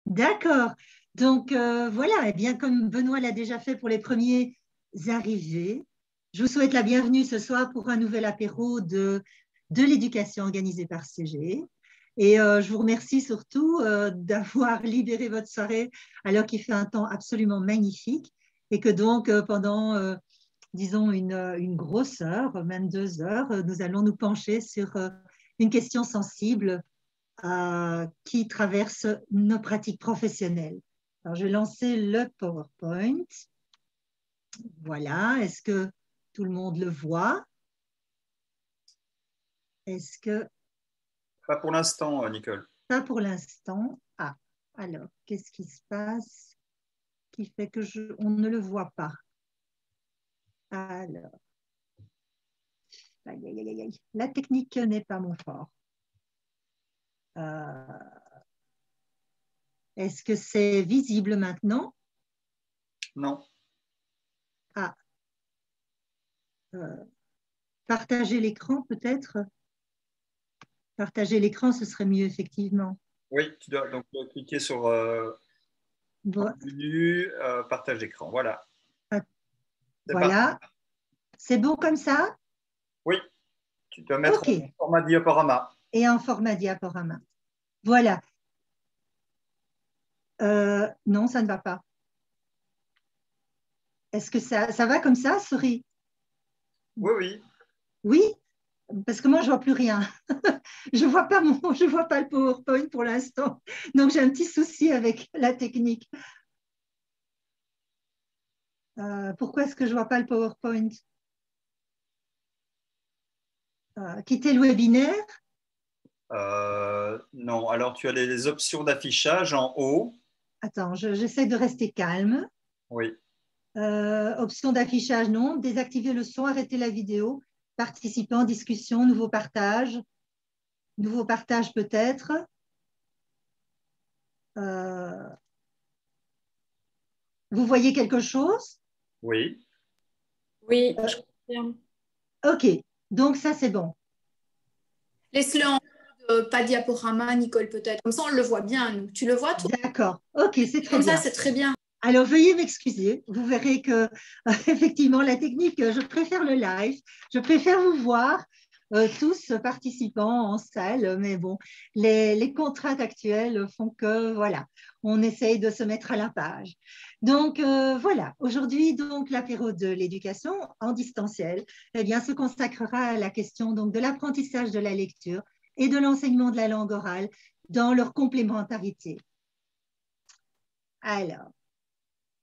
D'accord. Donc voilà, et bien comme Benoît l'a déjà fait pour les premiers arrivés, je vous souhaite la bienvenue ce soir pour un nouvel apéro de l'éducation organisée par CG. Et je vous remercie surtout d'avoir libéré votre soirée alors qu'il fait un temps absolument magnifique et que donc pendant, disons, une grosse heure, même 2 heures, nous allons nous pencher sur une question sensible qui traverse nos pratiques professionnelles. Alors, je vais lancer le PowerPoint. Voilà. Est-ce que tout le monde le voit? Est-ce que... Pas pour l'instant, Nicole. Pas pour l'instant. Ah, alors, qu'est-ce qui se passe qui fait que on ne le voit pas? Alors, aïe, aïe, aïe, aïe. La technique n'est pas mon fort. Est-ce que c'est visible maintenant? Non. Ah, partager l'écran peut-être? Partager l'écran, ce serait mieux effectivement. Oui, tu dois donc cliquer sur Bon, menu, partage d'écran. Voilà. C'est parti. voilà. C'est bon comme ça? Oui, tu dois mettre OK. en format diaporama. Et en format diaporama. Voilà. Non, ça ne va pas. Est-ce que ça va comme ça, souris? Oui, oui. Oui, parce que moi, je ne vois plus rien. Je ne vois pas je vois pas le PowerPoint pour l'instant. Donc, j'ai un petit souci avec la technique. Pourquoi est-ce que je ne vois pas le PowerPoint? Quitter le webinaire. Non, alors tu as les options d'affichage en haut. Attends, j'essaie de rester calme. Oui. Option d'affichage, non. Désactiver le son, arrêter la vidéo. Participants, discussion, nouveau partage. Nouveau partage peut-être. Vous voyez quelque chose? Oui. Oui, je confirme. OK, donc ça c'est bon. Laisse-le en mode pas diaporama, Nicole, peut-être. Comme ça, on le voit bien, nous. Tu le vois, toi? D'accord, OK, c'est très Comme ça, bien. c'est très bien. Alors veuillez m'excuser, vous verrez que effectivement la technique, je préfère le live, je préfère vous voir tous participants en salle, mais bon, les contraintes actuelles font que voilà, on essaye de se mettre à la page. Donc voilà, aujourd'hui donc l'apéro de l'éducation en distanciel, eh bien se consacrera à la question donc de l'apprentissage de la lecture et de l'enseignement de la langue orale dans leur complémentarité. Alors,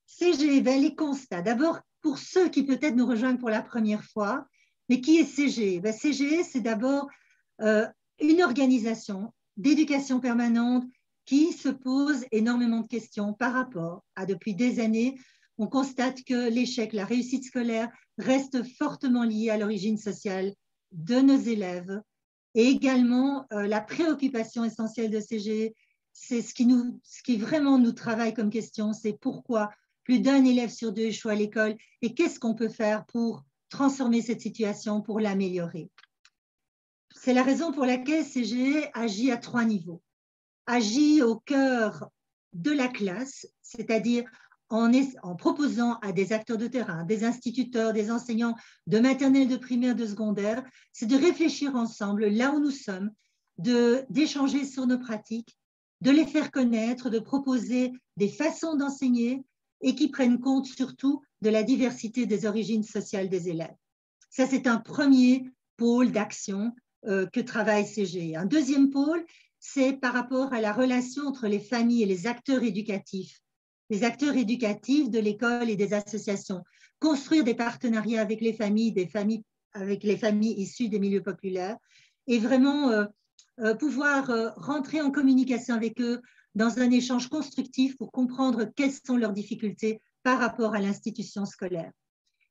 CG, ben, les constats. D'abord, pour ceux qui peut-être nous rejoignent pour la première fois, mais qui est CG? Ben, CG, c'est d'abord une organisation d'éducation permanente qui se pose énormément de questions par rapport à, depuis des années, on constate que l'échec, la réussite scolaire reste fortement liée à l'origine sociale de nos élèves et également la préoccupation essentielle de CG, c'est ce qui vraiment nous travaille comme question, c'est pourquoi plus d'un élève sur deux échoue à l'école et qu'est-ce qu'on peut faire pour transformer cette situation, pour l'améliorer. C'est la raison pour laquelle CG agit à 3 niveaux. Agit au cœur de la classe, c'est-à-dire en proposant à des acteurs de terrain, des instituteurs, des enseignants de maternelle, de primaire, de secondaire, c'est de réfléchir ensemble là où nous sommes, d'échanger sur nos pratiques, de les faire connaître, de proposer des façons d'enseigner et qui prennent compte surtout de la diversité des origines sociales des élèves. Ça, c'est un premier pôle d'action que travaille CG. Un deuxième pôle, c'est par rapport à la relation entre les familles et les acteurs éducatifs de l'école et des associations. Construire des partenariats avec les familles issues des milieux populaires et vraiment pouvoir rentrer en communication avec eux dans un échange constructif pour comprendre quelles sont leurs difficultés par rapport à l'institution scolaire.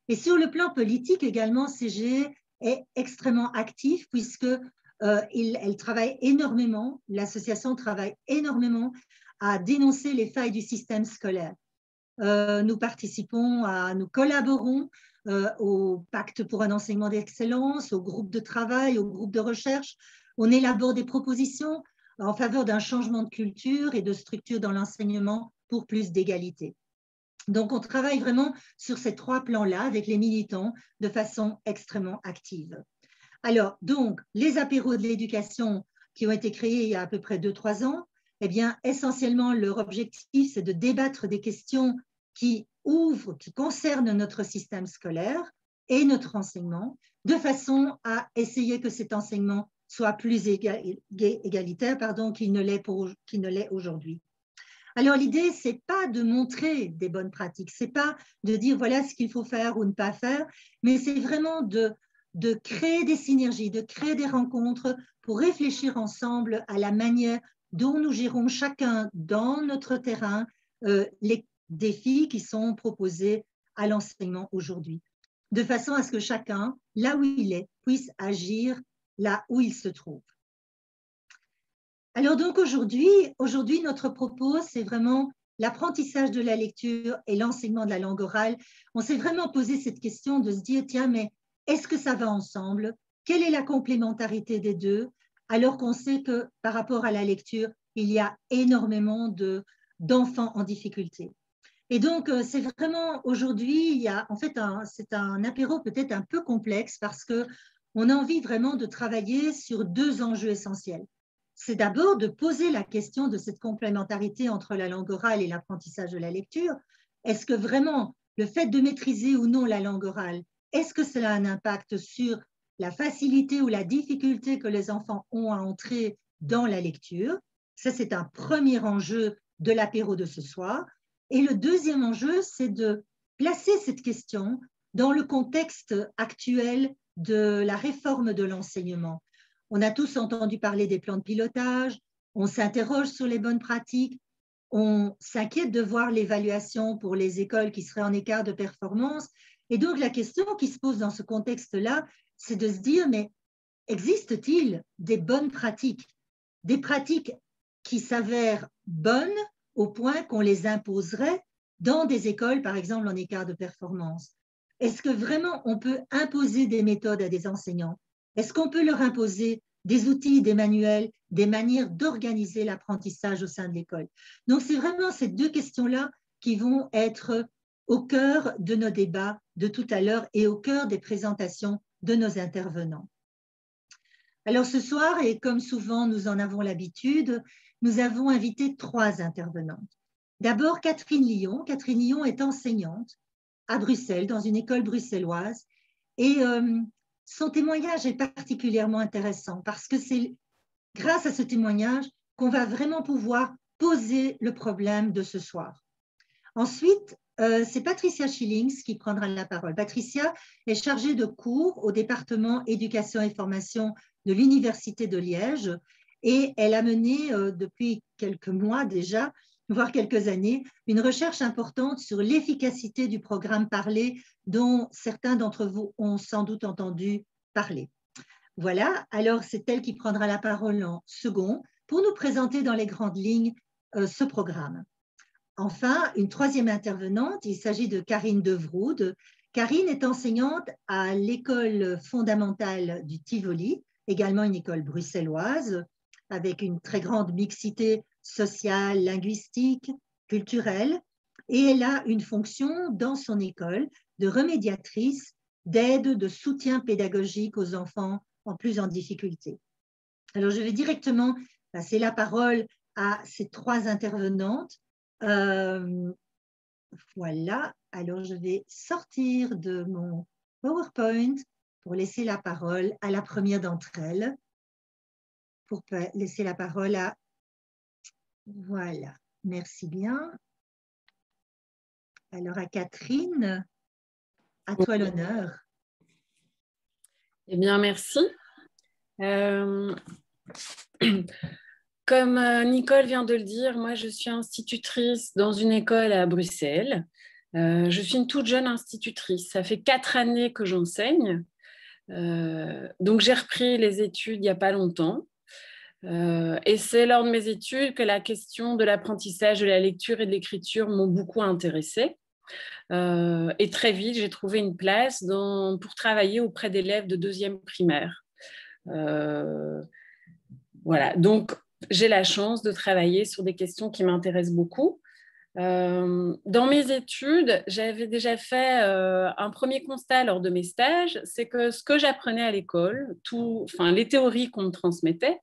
Et sur le plan politique également, CG est extrêmement actif puisque elle travaille énormément, l'association travaille énormément à dénoncer les failles du système scolaire. Nous collaborons au pacte pour un enseignement d'excellence, au groupe de travail, au groupe de recherche. On élabore des propositions en faveur d'un changement de culture et de structure dans l'enseignement pour plus d'égalité. Donc, on travaille vraiment sur ces 3 plans-là avec les militants de façon extrêmement active. Alors, donc, les apéros de l'éducation qui ont été créés il y a à peu près 2-3 ans, eh bien, essentiellement, leur objectif, c'est de débattre des questions qui concernent notre système scolaire et notre enseignement, de façon à essayer que cet enseignement soit plus égalitaire qu'il ne l'est aujourd'hui. Alors, l'idée, ce n'est pas de montrer des bonnes pratiques, ce n'est pas de dire voilà ce qu'il faut faire ou ne pas faire, mais c'est vraiment de créer des synergies, de créer des rencontres pour réfléchir ensemble à la manière dont nous gérons chacun dans notre terrain les défis qui sont proposés à l'enseignement aujourd'hui, de façon à ce que chacun, là où il est, puisse agir là où il se trouve. Alors donc aujourd'hui, notre propos, c'est vraiment l'apprentissage de la lecture et l'enseignement de la langue orale. On s'est vraiment posé cette question de se dire, tiens, mais est-ce que ça va ensemble? Quelle est la complémentarité des deux? Alors qu'on sait que par rapport à la lecture, il y a énormément d'enfants en difficulté. Et donc, c'est vraiment aujourd'hui, en fait, c'est un apéro peut-être un peu complexe parce qu'on a envie vraiment de travailler sur 2 enjeux essentiels. C'est d'abord de poser la question de cette complémentarité entre la langue orale et l'apprentissage de la lecture. Est-ce que vraiment le fait de maîtriser ou non la langue orale, est-ce que cela a un impact sur la facilité ou la difficulté que les enfants ont à entrer dans la lecture? Ça, c'est un premier enjeu de l'apéro de ce soir. Et le deuxième enjeu, c'est de placer cette question dans le contexte actuel de la réforme de l'enseignement. On a tous entendu parler des plans de pilotage, on s'interroge sur les bonnes pratiques, on s'inquiète de voir l'évaluation pour les écoles qui seraient en écart de performance. Et donc, la question qui se pose dans ce contexte-là, c'est de se dire, mais existe-t-il des bonnes pratiques? Des pratiques qui s'avèrent bonnes au point qu'on les imposerait dans des écoles, par exemple, en écart de performance? Est-ce que vraiment on peut imposer des méthodes à des enseignants? Est-ce qu'on peut leur imposer des outils, des manuels, des manières d'organiser l'apprentissage au sein de l'école? Donc, c'est vraiment ces 2 questions-là qui vont être au cœur de nos débats de tout à l'heure et au cœur des présentations de nos intervenants. Alors, ce soir, et comme souvent nous en avons l'habitude, nous avons invité 3 intervenantes. D'abord, Catherine Lyon. Catherine Lyon est enseignante à Bruxelles, dans une école bruxelloise, et son témoignage est particulièrement intéressant parce que c'est grâce à ce témoignage qu'on va vraiment pouvoir poser le problème de ce soir. Ensuite, c'est Patricia Schillings qui prendra la parole. Patricia est chargée de cours au département éducation et formation de l'Université de Liège et elle a mené depuis quelques mois déjà, voire quelques années, une recherche importante sur l'efficacité du programme Parler dont certains d'entre vous ont sans doute entendu parler. Voilà, alors c'est elle qui prendra la parole en second pour nous présenter dans les grandes lignes ce programme. Enfin, une 3e intervenante, il s'agit de Karine Devroude. Karine est enseignante à l'école fondamentale du Tivoli, également une école bruxelloise, avec une très grande mixité sociale, linguistique, culturelle, et elle a une fonction dans son école de remédiatrice, d'aide, de soutien pédagogique aux enfants en difficulté. Alors, je vais directement passer la parole à ces 3 intervenantes. Voilà, alors je vais sortir de mon PowerPoint pour laisser la parole à la première d'entre elles, pour laisser la parole à... Voilà, merci bien. Alors à Catherine, à toi l'honneur. Eh bien, merci. Comme Nicole vient de le dire, moi je suis institutrice dans une école à Bruxelles. Je suis une toute jeune institutrice. Ça fait 4 années que j'enseigne. Donc j'ai repris les études il n'y a pas longtemps. Et c'est lors de mes études que la question de l'apprentissage de la lecture et de l'écriture m'ont beaucoup intéressée. Et très vite, j'ai trouvé une place pour travailler auprès d'élèves de 2e primaire. Voilà, donc j'ai la chance de travailler sur des questions qui m'intéressent beaucoup. Dans mes études, j'avais déjà fait un premier constat lors de mes stages, c'est que ce que j'apprenais à l'école, les théories qu'on me transmettait,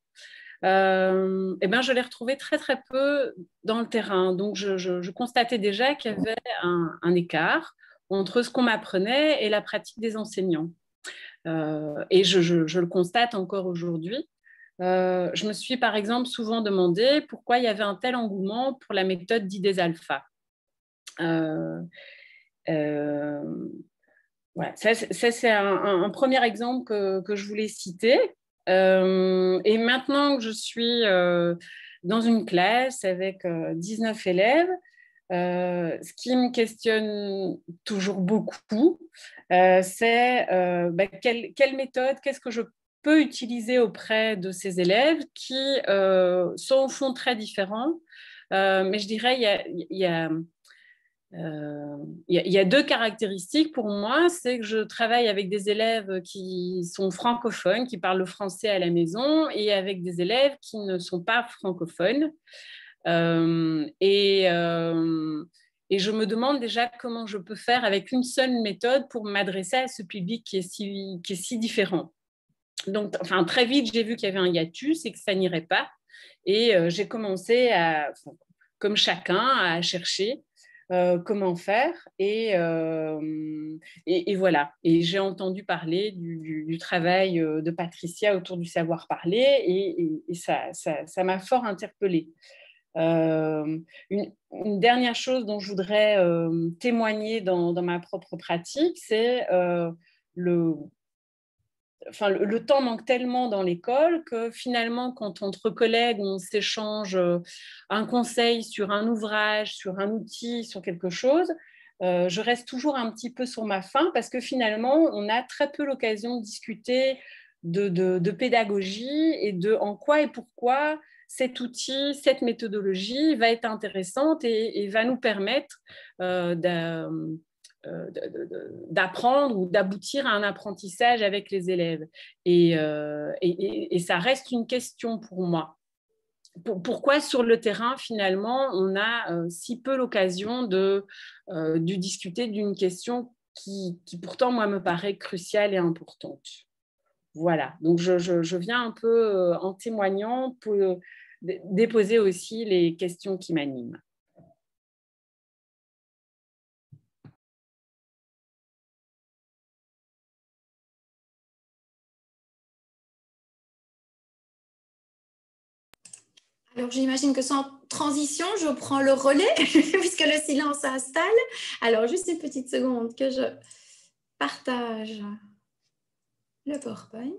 je les retrouvais très très peu dans le terrain. Donc je constatais déjà qu'il y avait un écart entre ce qu'on m'apprenait et la pratique des enseignants. Et je le constate encore aujourd'hui. Je me suis par exemple souvent demandé pourquoi il y avait un tel engouement pour la méthode d'idées alpha. Voilà. Ça c'est un premier exemple que je voulais citer. Et maintenant que je suis dans une classe avec 19 élèves, ce qui me questionne toujours beaucoup, c'est quelle méthode, qu'est-ce que je peux utiliser auprès de ces élèves qui sont au fond très différents. Mais je dirais il y a deux caractéristiques pour moi, c'est que je travaille avec des élèves qui sont francophones, qui parlent le français à la maison, et avec des élèves qui ne sont pas francophones. Et je me demande déjà comment je peux faire avec une seule méthode pour m'adresser à ce public qui est si différent. Donc, très vite, j'ai vu qu'il y avait un hiatus et que ça n'irait pas. Et j'ai commencé comme chacun, à chercher comment faire. Et voilà. Et j'ai entendu parler du travail de Patricia autour du savoir parler et ça m'a fort interpellée. Une dernière chose dont je voudrais témoigner dans ma propre pratique, c'est le temps manque tellement dans l'école que finalement, quand entre collègues, on s'échange un conseil sur un ouvrage, sur un outil, sur quelque chose, je reste toujours un petit peu sur ma faim parce que finalement, on a très peu l'occasion de discuter de pédagogie et de en quoi et pourquoi cet outil, cette méthodologie va être intéressante et va nous permettre d'apprendre ou d'aboutir à un apprentissage avec les élèves. Et ça reste une question pour moi. Pourquoi sur le terrain, finalement, on a si peu l'occasion de discuter d'une question qui pourtant, moi, me paraît cruciale et importante. Voilà, donc je viens un peu en témoignant pour déposer aussi les questions qui m'animent. Alors, j'imagine que sans transition, je prends le relais puisque le silence s'installe. Alors, juste une petite seconde que je partage le PowerPoint.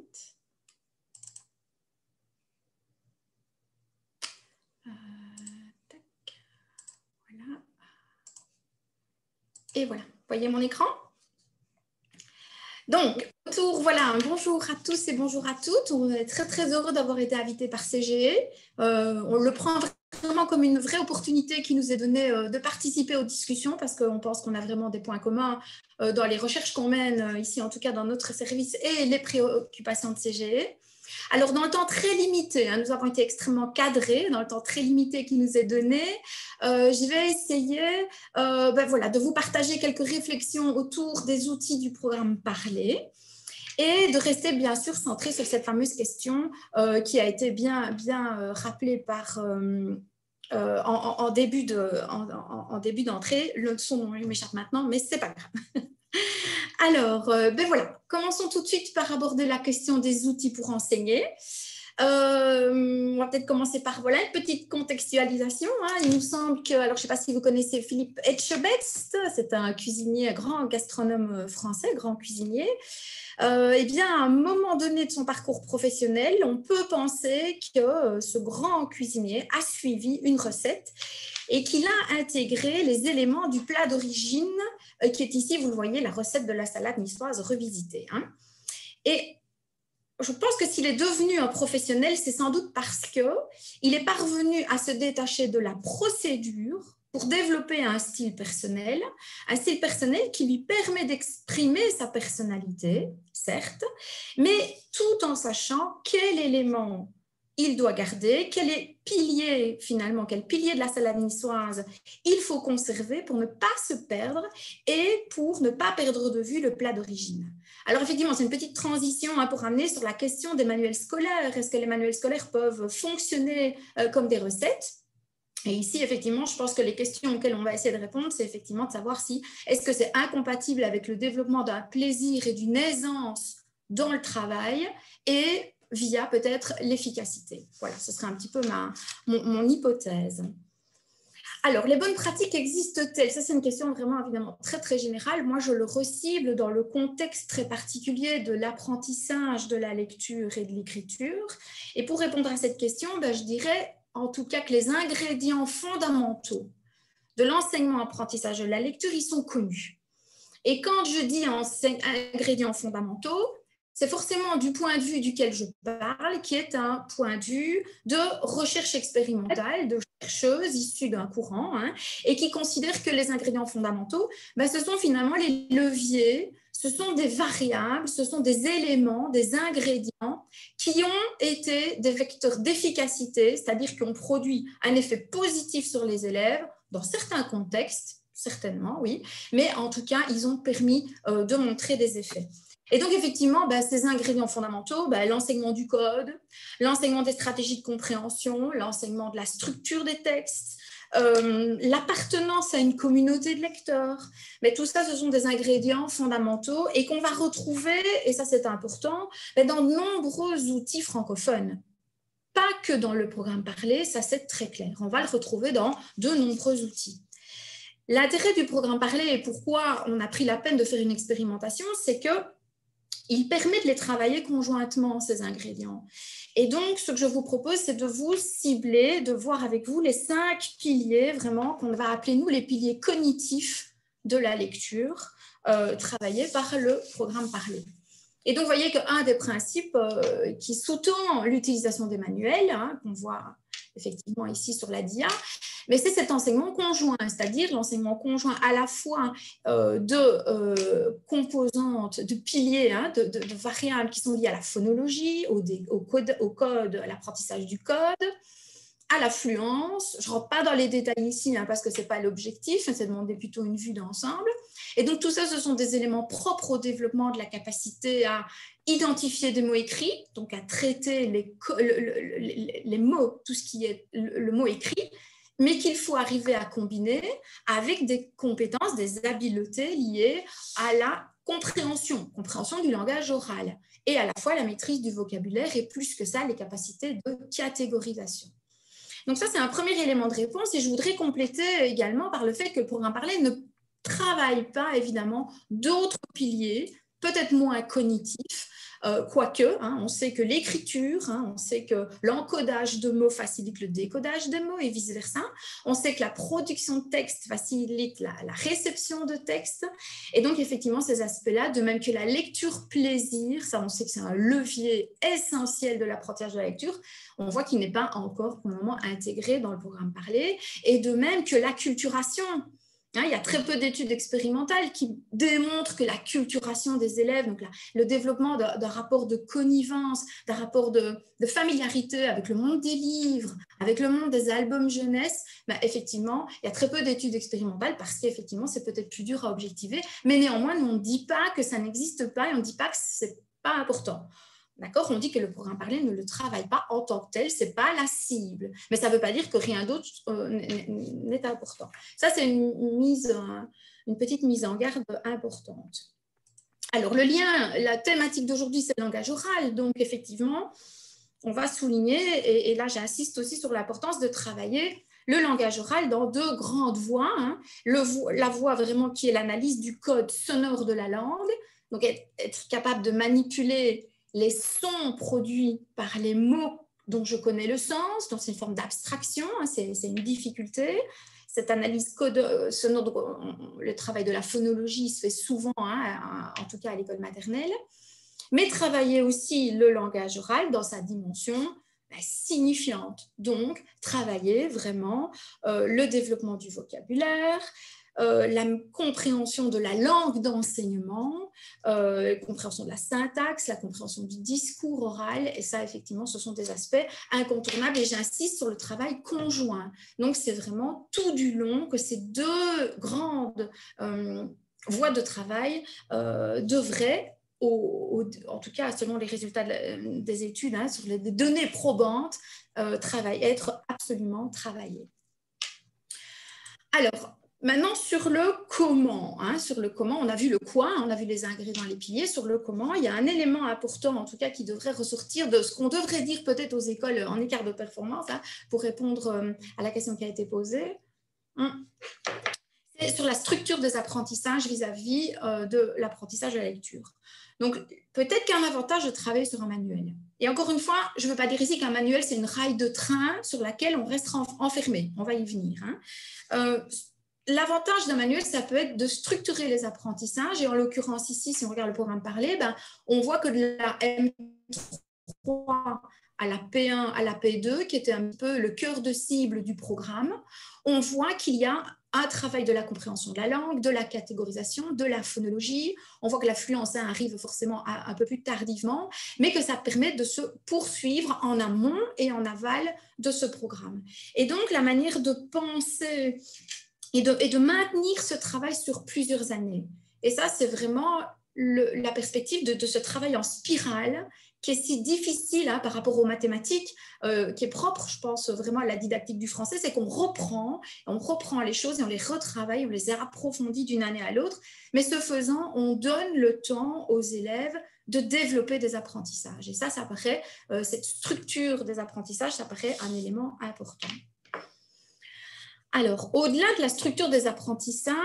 Voilà. Et voilà, vous voyez mon écran ? Donc, voilà, bonjour à tous et bonjour à toutes. On est très, très heureux d'avoir été invités par CGE. On le prend vraiment comme une vraie opportunité qui nous est donnée de participer aux discussions parce qu'on pense qu'on a vraiment des points communs dans les recherches qu'on mène ici, en tout cas dans notre service, et les préoccupations de CGE. Alors, dans le temps très limité, nous avons été extrêmement cadrés, dans le temps très limité qui nous est donné, je vais essayer de vous partager quelques réflexions autour des outils du programme Parler et de rester bien sûr centré sur cette fameuse question qui a été bien rappelée par... en début d'entrée, son nom m'échappe maintenant, mais c'est pas grave. Alors, voilà, commençons tout de suite par aborder la question des outils pour enseigner. On va peut-être commencer par une petite contextualisation. Il nous semble que, alors je ne sais pas si vous connaissez Philippe Etchebest, c'est un cuisinier, un grand gastronome français, grand cuisinier. Eh bien, à un moment donné de son parcours professionnel, on peut penser que ce grand cuisinier a suivi une recette et qu'il a intégré les éléments du plat d'origine qui est ici, vous le voyez, la recette de la salade niçoise revisitée. Et je pense que s'il est devenu un professionnel, c'est sans doute parce qu'il est parvenu à se détacher de la procédure pour développer un style personnel qui lui permet d'exprimer sa personnalité, certes, mais tout en sachant quel élément il doit garder, quel pilier de la salade niçoise il faut conserver pour ne pas se perdre et pour ne pas perdre de vue le plat d'origine. Alors effectivement, c'est une petite transition pour amener sur la question des manuels scolaires. Est-ce que les manuels scolaires peuvent fonctionner comme des recettes ? Et ici, effectivement, je pense que les questions auxquelles on va essayer de répondre, c'est effectivement de savoir si est-ce que c'est incompatible avec le développement d'un plaisir et d'une aisance dans le travail et via peut-être l'efficacité. Voilà, ce serait un petit peu mon hypothèse. Alors, les bonnes pratiques existent-elles? Ça, c'est une question vraiment évidemment très, très générale. Moi, je le recible dans le contexte très particulier de l'apprentissage de la lecture et de l'écriture. Et pour répondre à cette question, je dirais en tout cas que les ingrédients fondamentaux de l'enseignement-apprentissage de la lecture, ils sont connus. Et quand je dis ingrédients fondamentaux, c'est forcément du point de vue duquel je parle, qui est un point de vue de recherche expérimentale, de chercheuses issues d'un courant, et qui considère que les ingrédients fondamentaux, ce sont finalement les leviers, ce sont des variables, ce sont des éléments, des ingrédients qui ont été des vecteurs d'efficacité, c'est-à-dire qui ont produit un effet positif sur les élèves dans certains contextes, certainement, oui, mais en tout cas, ils ont permis de montrer des effets. Et donc, effectivement, ces ingrédients fondamentaux, l'enseignement du code, l'enseignement des stratégies de compréhension, l'enseignement de la structure des textes, l'appartenance à une communauté de lecteurs. Mais tout ça, ce sont des ingrédients fondamentaux et qu'on va retrouver, et ça c'est important, dans de nombreux outils francophones. Pas que dans le programme parlé, ça c'est très clair. On va le retrouver dans de nombreux outils. L'intérêt du programme parlé et pourquoi on a pris la peine de faire une expérimentation, c'est qu'il permet de les travailler conjointement, ces ingrédients. Et donc, ce que je vous propose, c'est de vous cibler, de voir avec vous les 5 piliers, vraiment, qu'on va appeler, nous, les piliers cognitifs de la lecture, travaillés par le programme parlé. Et donc, vous voyez qu'un des principes qui sous-tend l'utilisation des manuels, qu'on voit effectivement ici sur la dia, mais c'est cet enseignement conjoint, c'est-à-dire l'enseignement conjoint à la fois de composantes, de piliers, de variables qui sont liées à la phonologie, au code, à l'apprentissage du code, à l'affluence. Je ne rentre pas dans les détails ici parce que ce n'est pas l'objectif, c'est demander plutôt une vue d'ensemble. Et donc tout ça, ce sont des éléments propres au développement de la capacité à identifier des mots écrits, donc à traiter les mots, tout ce qui est le mot écrit, mais qu'il faut arriver à combiner avec des compétences, des habiletés liées à la compréhension du langage oral, et à la fois la maîtrise du vocabulaire, et plus que ça, les capacités de catégorisation. Donc ça, c'est un premier élément de réponse, et je voudrais compléter également par le fait que le programme parlé ne travaille pas, évidemment, d'autres piliers, peut-être moins cognitifs, quoique, on sait que l'écriture, on sait que l'encodage de mots facilite le décodage des mots et vice-versa. On sait que la production de texte facilite la réception de texte. Et donc, effectivement, ces aspects-là, de même que la lecture plaisir, ça, on sait que c'est un levier essentiel de l'apprentissage de la lecture, on voit qu'il n'est pas encore pour le moment intégré dans le programme parlé. Et de même que l'acculturation. Il y a très peu d'études expérimentales qui démontrent que l'acculturation des élèves, donc le développement d'un rapport de connivence, d'un rapport de familiarité avec le monde des livres, avec le monde des albums jeunesse, effectivement, il y a très peu d'études expérimentales parce qu'effectivement, c'est peut-être plus dur à objectiver, mais néanmoins, on ne dit pas que ça n'existe pas et on ne dit pas que ce n'est pas important. D'accord, on dit que le programme parlé ne le travaille pas en tant que tel, ce n'est pas la cible. Mais ça ne veut pas dire que rien d'autre n'est important. Ça, c'est une petite mise en garde importante. Alors, le lien, la thématique d'aujourd'hui, c'est le langage oral. Donc, effectivement, on va souligner, et là, j'insiste aussi sur l'importance de travailler le langage oral dans 2 grandes voies. La voie vraiment qui est l'analyse du code sonore de la langue, donc être capable de manipuler les sons produits par les mots dont je connais le sens, donc c'est une forme d'abstraction, c'est une difficulté. Cette analyse code sonore, le travail de la phonologie se fait souvent, en tout cas à l'école maternelle, mais travailler aussi le langage oral dans sa dimension signifiante. Donc, travailler vraiment le développement du vocabulaire, la compréhension de la langue d'enseignement, compréhension de la syntaxe, la compréhension du discours oral. Et ça, effectivement, ce sont des aspects incontournables. Et j'insiste sur le travail conjoint. Donc, c'est vraiment tout du long que ces deux grandes voies de travail devraient, en tout cas selon les résultats des études, sur les données probantes, être absolument travaillées. Alors, maintenant, sur le comment, on a vu le quoi, on a vu les ingrédients, les piliers. Sur le comment, il y a un élément important, en tout cas, qui devrait ressortir de ce qu'on devrait dire peut-être aux écoles en écart de performance, pour répondre à la question qui a été posée. C'est sur la structure des apprentissages vis-à-vis de l'apprentissage de la lecture. Donc, peut-être qu'un avantage de travailler sur un manuel. Et encore une fois, je ne veux pas dire ici qu'un manuel, c'est une raille de train sur laquelle on reste enfermé. On va y venir. L'avantage d'un manuel, ça peut être de structurer les apprentissages. Et en l'occurrence ici, si on regarde le programme parlé, on voit que de la M3 à la P1, à la P2, qui était un peu le cœur de cible du programme, on voit qu'il y a un travail de la compréhension de la langue, de la catégorisation, de la phonologie. On voit que la fluence arrive forcément un peu plus tardivement, mais que ça permet de se poursuivre en amont et en aval de ce programme. Et donc, la manière de penser et de maintenir ce travail sur plusieurs années. Et ça, c'est vraiment la perspective de ce travail en spirale qui est si difficile par rapport aux mathématiques, qui est propre, je pense, vraiment à la didactique du français, c'est qu'on reprend les choses et on les retravaille, on les approfondit d'une année à l'autre, mais ce faisant, on donne le temps aux élèves de développer des apprentissages. Et ça paraît, cette structure des apprentissages, ça paraît un élément important. Alors, au-delà de la structure des apprentissages,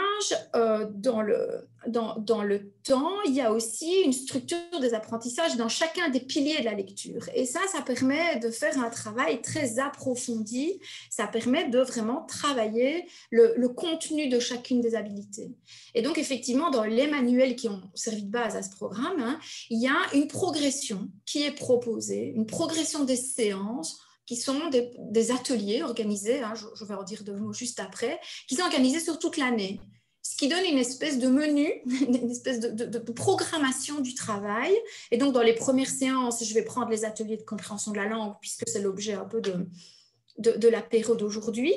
dans le temps, il y a aussi une structure des apprentissages dans chacun des piliers de la lecture. Et ça permet de faire un travail très approfondi. Ça permet de vraiment travailler le contenu de chacune des habiletés. Et donc, effectivement, dans les manuels qui ont servi de base à ce programme, il y a une progression qui est proposée, une progression des séances, qui sont des ateliers organisés, je vais en dire deux mots juste après, qui sont organisés sur toute l'année, ce qui donne une espèce de menu, une espèce de programmation du travail. Et donc, dans les premières séances, je vais prendre les ateliers de compréhension de la langue, puisque c'est l'objet un peu de l'apéro d'aujourd'hui,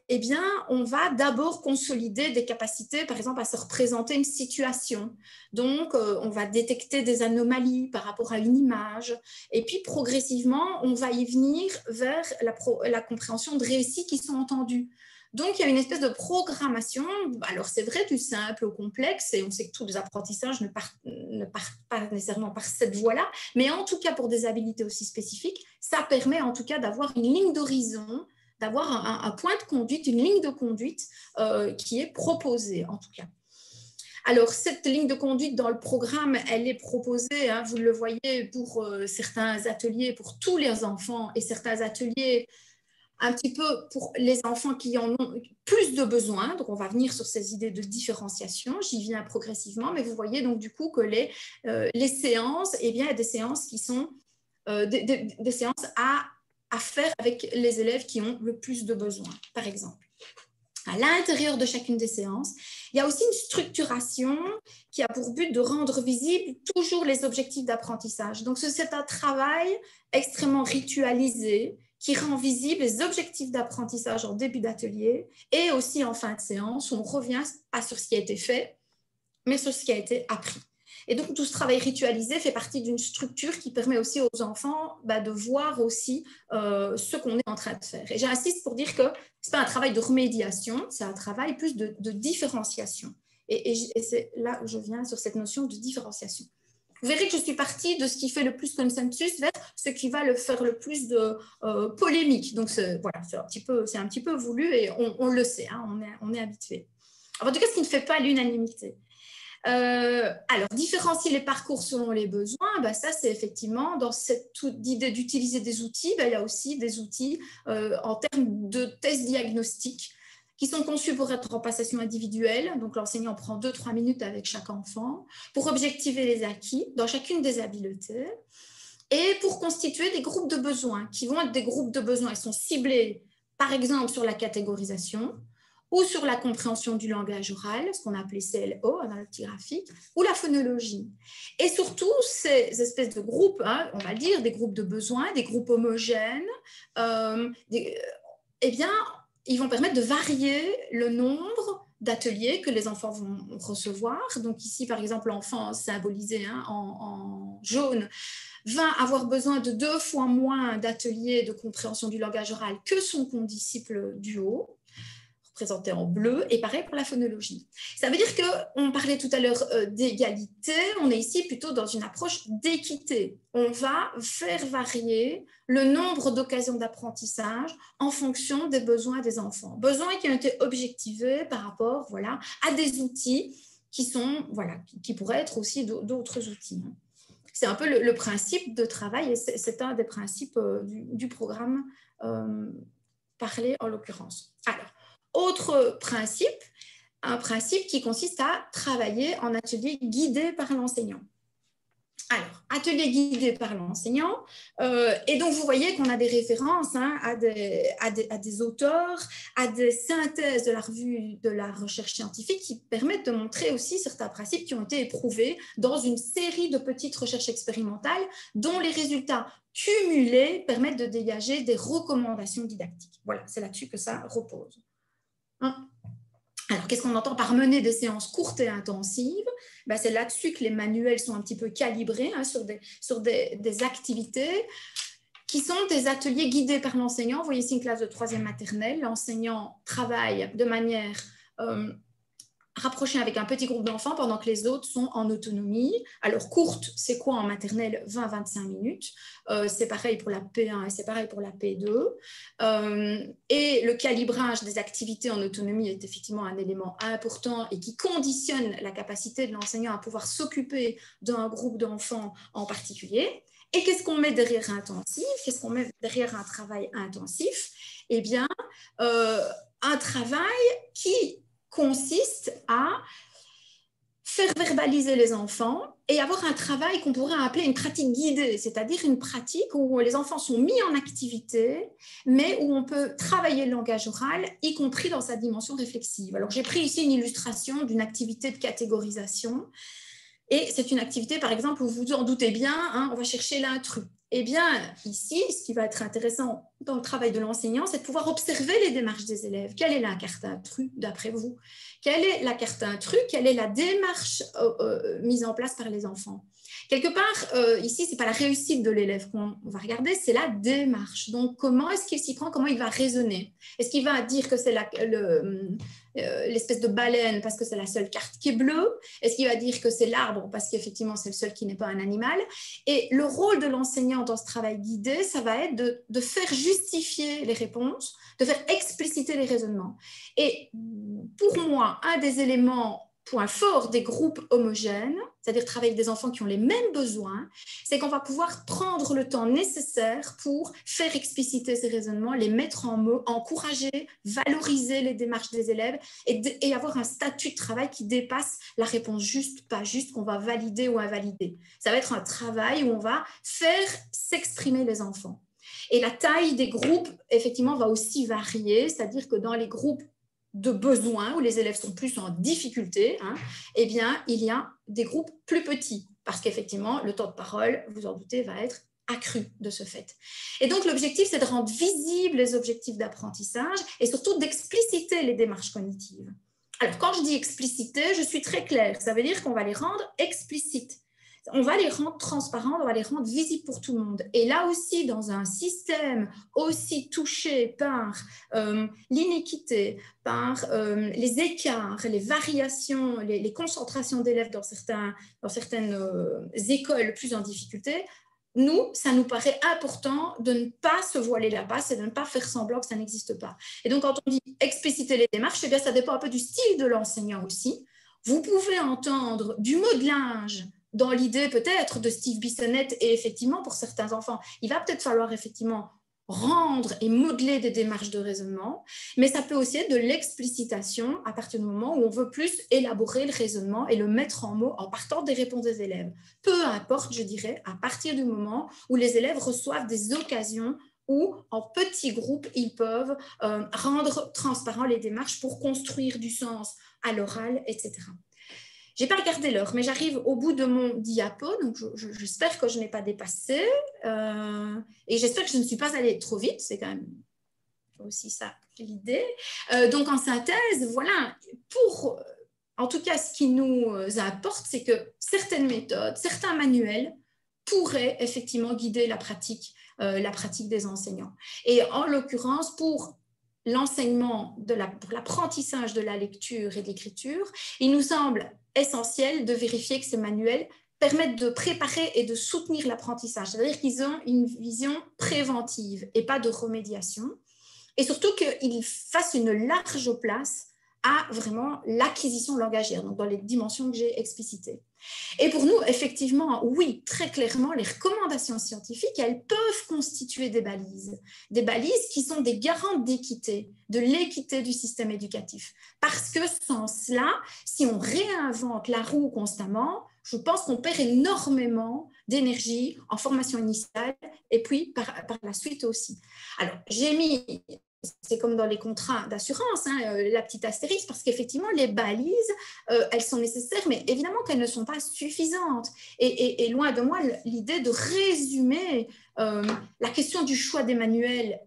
eh bien, on va d'abord consolider des capacités, par exemple, à se représenter une situation. Donc, on va détecter des anomalies par rapport à une image. Et puis, progressivement, on va y venir vers la compréhension de récits qui sont entendus. Donc, il y a une espèce de programmation, alors c'est vrai, du simple au complexe, et on sait que tous les apprentissages ne partent pas nécessairement par cette voie-là, mais en tout cas pour des habiletés aussi spécifiques, ça permet en tout cas d'avoir une ligne d'horizon, d'avoir un point de conduite, une ligne de conduite qui est proposée en tout cas. Alors, cette ligne de conduite dans le programme, elle est proposée, vous le voyez, pour certains ateliers, pour tous les enfants, et certains ateliers un petit peu pour les enfants qui en ont plus de besoins. Donc, on va venir sur ces idées de différenciation. J'y viens progressivement, mais vous voyez donc du coup que les séances, eh bien, il y a des séances qui sont des séances à faire avec les élèves qui ont le plus de besoins, par exemple. À l'intérieur de chacune des séances, il y a aussi une structuration qui a pour but de rendre visibles toujours les objectifs d'apprentissage. Donc, c'est un travail extrêmement ritualisé qui rend visibles les objectifs d'apprentissage en début d'atelier et aussi en fin de séance, où on revient pas sur ce qui a été fait, mais sur ce qui a été appris. Et donc, tout ce travail ritualisé fait partie d'une structure qui permet aussi aux enfants de voir aussi ce qu'on est en train de faire. Et j'insiste pour dire que ce n'est pas un travail de remédiation, c'est un travail plus de différenciation. Et c'est là où je viens sur cette notion de différenciation. Vous verrez que je suis partie de ce qui fait le plus consensus vers ce qui va faire le plus de polémique. Donc, voilà, c'est un petit peu voulu et on le sait, on est habitué. En tout cas, ce qui ne fait pas l'unanimité. Alors, différencier les parcours selon les besoins, ça c'est effectivement dans cette idée d'utiliser des outils, il y a aussi des outils en termes de tests diagnostiques qui sont conçus pour être en passation individuelle. Donc, l'enseignant prend 2-3 minutes avec chaque enfant pour objectiver les acquis dans chacune des habiletés et pour constituer des groupes de besoins qui vont être des groupes de besoins. Ils sont ciblés, par exemple, sur la catégorisation ou sur la compréhension du langage oral, ce qu'on appelait CLO dans le petit graphique, ou la phonologie. Et surtout, ces espèces de groupes, hein, on va dire, des groupes de besoins, des groupes homogènes, eh bien, ils vont permettre de varier le nombre d'ateliers que les enfants vont recevoir. Donc ici, par exemple, l'enfant symbolisé en jaune va avoir besoin de 2 fois moins d'ateliers de compréhension du langage oral que son condisciple du haut, représenté en bleu, et pareil pour la phonologie. Ça veut dire qu'on parlait tout à l'heure d'égalité, on est ici plutôt dans une approche d'équité. On va faire varier le nombre d'occasions d'apprentissage en fonction des besoins des enfants. Besoins qui ont été objectivés par rapport à des outils qui pourraient être aussi d'autres outils. C'est un peu le principe de travail, et c'est un des principes du programme parlé en l'occurrence. Alors, autre principe, un principe qui consiste à travailler en atelier guidé par l'enseignant. Alors, atelier guidé par l'enseignant, et donc vous voyez qu'on a des références à des auteurs, à des synthèses de la revue de la recherche scientifique qui permettent de montrer aussi certains principes qui ont été éprouvés dans une série de petites recherches expérimentales dont les résultats cumulés permettent de dégager des recommandations didactiques. Voilà, c'est là-dessus que ça repose. Alors, qu'est-ce qu'on entend par mener des séances courtes et intensives? C'est là-dessus que les manuels sont un petit peu calibrés sur des activités qui sont des ateliers guidés par l'enseignant. Vous voyez ici une classe de 3e maternelle. L'enseignant travaille de manière rapprochée avec un petit groupe d'enfants pendant que les autres sont en autonomie. Alors, courte, c'est quoi en maternelle? 20-25 minutes. C'est pareil pour la P1 et c'est pareil pour la P2. Et le calibrage des activités en autonomie est effectivement un élément important et qui conditionne la capacité de l'enseignant à pouvoir s'occuper d'un groupe d'enfants en particulier. Et qu'est-ce qu'on met derrière intensif? Qu'est-ce qu'on met derrière un travail intensif? Eh bien, un travail qui consiste à faire verbaliser les enfants et avoir un travail qu'on pourrait appeler une pratique guidée, c'est-à-dire une pratique où les enfants sont mis en activité, mais où on peut travailler le langage oral, y compris dans sa dimension réflexive. Alors, j'ai pris ici une illustration d'une activité de catégorisation, et c'est une activité, par exemple, où vous vous en doutez bien, on va chercher l'intrus. Eh bien, ici, ce qui va être intéressant dans le travail de l'enseignant, c'est de pouvoir observer les démarches des élèves. Quelle est la carte intrus, d'après vous? Quelle est la carte intrus? Quelle est la démarche mise en place par les enfants? Quelque part, ici, ce n'est pas la réussite de l'élève qu'on va regarder, c'est la démarche. Donc, comment est-ce qu'il s'y prend? Comment il va raisonner? Est-ce qu'il va dire que c'est l'espèce de baleine parce que c'est la seule carte qui est bleue? Est-ce qu'il va dire que c'est l'arbre parce qu'effectivement, c'est le seul qui n'est pas un animal? Et le rôle de l'enseignant dans ce travail guidé, ça va être de faire justifier les réponses, de faire expliciter les raisonnements. Et pour moi, un des éléments point fort des groupes homogènes, c'est-à-dire travailler avec des enfants qui ont les mêmes besoins, c'est qu'on va pouvoir prendre le temps nécessaire pour faire expliciter ces raisonnements, les mettre en mots, encourager, valoriser les démarches des élèves et avoir un statut de travail qui dépasse la réponse juste, pas juste, qu'on va valider ou invalider. Ça va être un travail où on va faire s'exprimer les enfants. Et la taille des groupes, effectivement, va aussi varier, c'est-à-dire que dans les groupes de besoins, où les élèves sont plus en difficulté, eh bien, il y a des groupes plus petits, parce qu'effectivement, le temps de parole, vous en doutez, va être accru de ce fait. Et donc, l'objectif, c'est de rendre visibles les objectifs d'apprentissage et surtout d'expliciter les démarches cognitives. Alors, quand je dis expliciter, je suis très claire. Ça veut dire qu'on va les rendre explicites. On va les rendre transparents, on va les rendre visibles pour tout le monde. Et là aussi, dans un système aussi touché par l'inéquité, par les écarts, les variations, les concentrations d'élèves dans certaines écoles plus en difficulté, ça nous paraît important de ne pas se voiler la face et de ne pas faire semblant que ça n'existe pas. Et donc, quand on dit expliciter les démarches, eh bien, ça dépend un peu du style de l'enseignant aussi. Vous pouvez entendre du modelage dans l'idée peut-être de Steve Bissonnette, et effectivement pour certains enfants, il va peut-être falloir effectivement rendre et modeler des démarches de raisonnement, mais ça peut aussi être de l'explicitation à partir du moment où on veut plus élaborer le raisonnement et le mettre en mots en partant des réponses des élèves. Peu importe, je dirais, à partir du moment où les élèves reçoivent des occasions où en petits groupes, ils peuvent rendre transparent les démarches pour construire du sens à l'oral, etc. Je n'ai pas regardé l'heure, mais j'arrive au bout de mon diapo, donc j'espère que je n'ai pas dépassé et j'espère que je ne suis pas allée trop vite, c'est quand même aussi ça l'idée. Donc en synthèse, voilà, en tout cas, ce qui nous apporte, c'est que certaines méthodes, certains manuels pourraient effectivement guider la pratique des enseignants. Et en l'occurrence, pour l'enseignement, pour l'apprentissage de la lecture et de l'écriture, il nous semble essentiel de vérifier que ces manuels permettent de préparer et de soutenir l'apprentissage, c'est-à-dire qu'ils ont une vision préventive et pas de remédiation, et surtout qu'ils fassent une large place à vraiment l'acquisition langagière, donc dans les dimensions que j'ai explicitées. Et pour nous, effectivement, oui, très clairement, les recommandations scientifiques, elles peuvent constituer des balises qui sont des garantes d'équité, de l'équité du système éducatif. Parce que sans cela, si on réinvente la roue constamment, je pense qu'on perd énormément d'énergie en formation initiale et puis par la suite aussi. Alors, j'ai mis, c'est comme dans les contrats d'assurance, la petite astérisque, parce qu'effectivement, les balises, elles sont nécessaires, mais évidemment qu'elles ne sont pas suffisantes. Et loin de moi l'idée de résumer la question du choix des manuels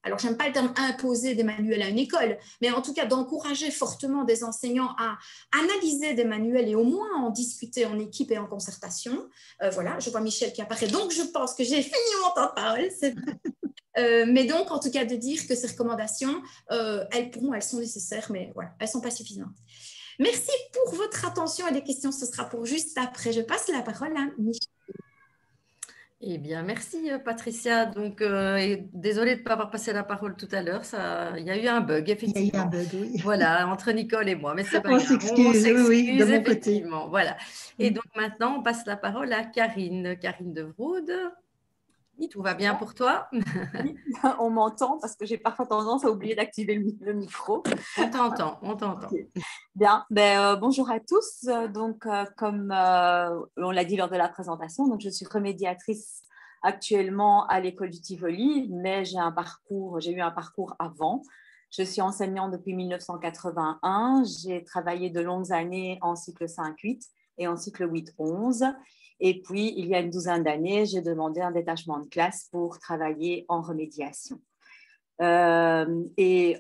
alors, je n'aime pas le terme imposer des manuels à une école, mais en tout cas d'encourager fortement des enseignants à analyser des manuels et au moins en discuter en équipe et en concertation. Voilà, je vois Michel qui apparaît, donc je pense que j'ai fini mon temps de parole. Mais donc, en tout cas, de dire que ces recommandations, pour moi, elles sont nécessaires, mais voilà, elles ne sont pas suffisantes. Merci pour votre attention et les questions, ce sera pour juste après. Je passe la parole à Michel. Eh bien, merci Patricia. Donc, désolée de ne pas avoir passé la parole tout à l'heure. Il y a eu un bug, effectivement. Il y a eu un bug, oui. Voilà, entre Nicole et moi, mais c'est pas on grave. S'excuse, oui, de mon côté. Voilà. Et donc, maintenant, on passe la parole à Karine. Karine de Vroode. Tout va bien pour toi? Oui, on m'entend parce que j'ai parfois tendance à oublier d'activer le micro. On t'entend. Okay. Bien, bonjour à tous. Donc, comme on l'a dit lors de la présentation, donc je suis remédiatrice actuellement à l'école du Tivoli, mais j'ai eu un parcours avant. Je suis enseignante depuis 1981. J'ai travaillé de longues années en cycle 5-8 et en cycle 8-11. Et puis, il y a une douzaine d'années, j'ai demandé un détachement de classe pour travailler en remédiation. Je